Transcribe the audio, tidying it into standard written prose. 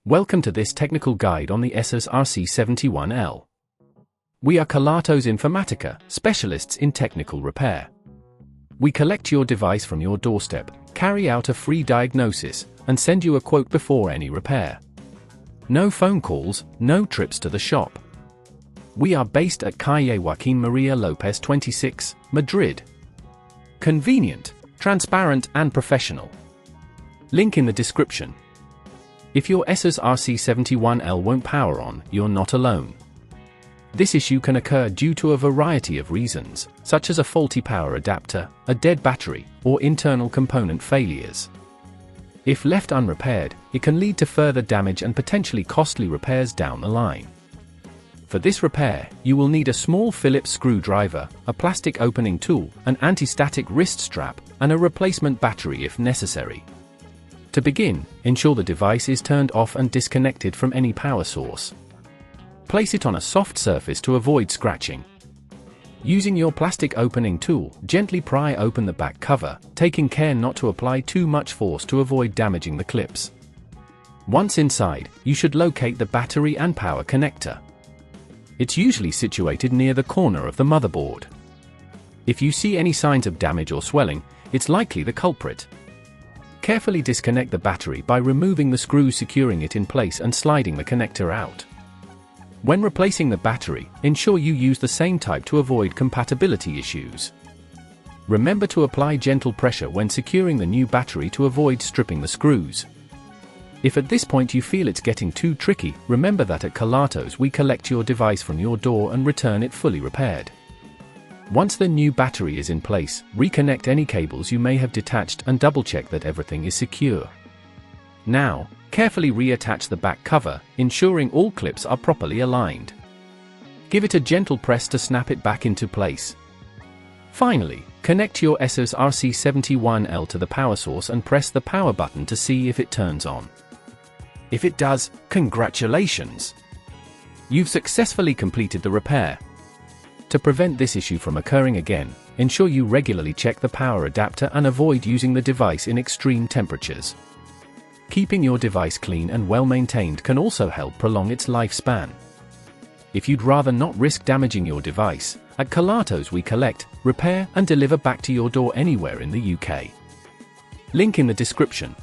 Welcome to this technical guide on the ASUS RC71L. We are Kelatos Informatica, specialists in technical repair. We collect your device from your doorstep, carry out a free diagnosis, and send you a quote before any repair. No phone calls, no trips to the shop. We are based at Calle Joaquín María López 26, Madrid. Convenient, transparent and professional. Link in the description. If your ASUS RC71L won't power on, you're not alone. This issue can occur due to a variety of reasons, such as a faulty power adapter, a dead battery, or internal component failures. If left unrepaired, it can lead to further damage and potentially costly repairs down the line. For this repair, you will need a small Phillips screwdriver, a plastic opening tool, an anti-static wrist strap, and a replacement battery if necessary. To begin, ensure the device is turned off and disconnected from any power source. Place it on a soft surface to avoid scratching. Using your plastic opening tool, gently pry open the back cover, taking care not to apply too much force to avoid damaging the clips. Once inside, you should locate the battery and power connector. It's usually situated near the corner of the motherboard. If you see any signs of damage or swelling, it's likely the culprit. Carefully disconnect the battery by removing the screws securing it in place and sliding the connector out. When replacing the battery, ensure you use the same type to avoid compatibility issues. Remember to apply gentle pressure when securing the new battery to avoid stripping the screws. If at this point you feel it's getting too tricky, remember that at Kelatos we collect your device from your door and return it fully repaired. Once the new battery is in place, reconnect any cables you may have detached and double-check that everything is secure. Now, carefully reattach the back cover, ensuring all clips are properly aligned. Give it a gentle press to snap it back into place. Finally, connect your ASUS RC71L to the power source and press the power button to see if it turns on. If it does, congratulations! You've successfully completed the repair. To prevent this issue from occurring again, ensure you regularly check the power adapter and avoid using the device in extreme temperatures. Keeping your device clean and well maintained can also help prolong its lifespan. If you'd rather not risk damaging your device, at Kelatos we collect, repair and deliver back to your door anywhere in the UK. Link in the description.